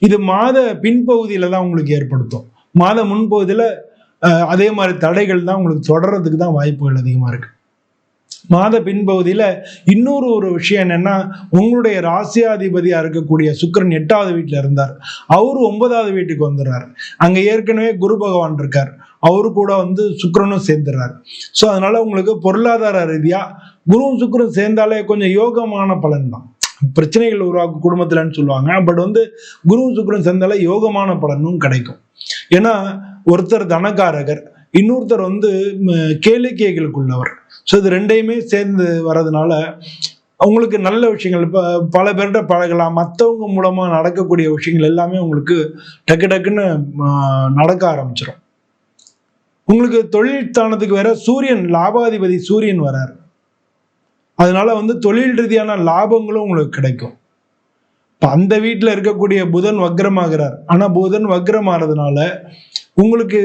இது மாத பின்பகுதியில தான் உங்களுக்கு ஏற்படுத்தும். மாத முன்பகுதியில அதே மாதிரி தடைகள் தான் உங்களுக்கு தொடர்றதுக்கு தான் வாய்ப்புகள் அதிகமா இருக்கு. மாத பின்பகுதியில இன்னொரு விஷயம் என்னன்னா, உங்களுடைய ராசியாதிபதியா இருக்கக்கூடிய சுக்கிரன் 8வது வீட்டுல இருந்தார். அவரு 9வது வீட்டுக்கு வந்துடுறாரு. அங்க ஏற்கனவே குரு பகவான் இருக்கார். அவரு கூட சுக்கிரனும் சேர்ந்துடுறாரு. ஸோ அதனால உங்களுக்கு பொருளாதார ரீதியா குருவும் சுக்கிரனும் சேர்ந்தாலே கொஞ்சம் யோகமான பலன் தான். பிரச்சனைகள் உருவாக்கும் குடும்பத்துலன்னு சொல்லுவாங்க. பட் குருவும் சுக்கிரனும் சேர்ந்தாலே யோகமான பலனும் கிடைக்கும். ஏன்னா ஒருத்தர் தனகாரகர், இன்னொருத்தர் கேளிக்கைகளுக்குள்ளவர். ஸோ இது ரெண்டையுமே சேர்ந்து வர்றதுனால உங்களுக்கு நல்ல விஷயங்கள், இப்போ பல பேர்கிட்ட பழகலாம், மற்றவங்க மூலமா நடக்கக்கூடிய விஷயங்கள் எல்லாமே உங்களுக்கு டக்கு டக்குன்னு நடக்க ஆரம்பிச்சிடும். உங்களுக்கு தொழில் ஸ்தானத்துக்கு வேற சூரியன், லாபாதிபதி சூரியன் வராரு. அதனால தொழில் ரீதியான லாபங்களும் உங்களுக்கு கிடைக்கும். இப்ப அந்த வீட்டுல இருக்கக்கூடிய புதன் வக்ரமாகிறார். ஆனா புதன் வக்ரம் ஆறதுனால உங்களுக்கு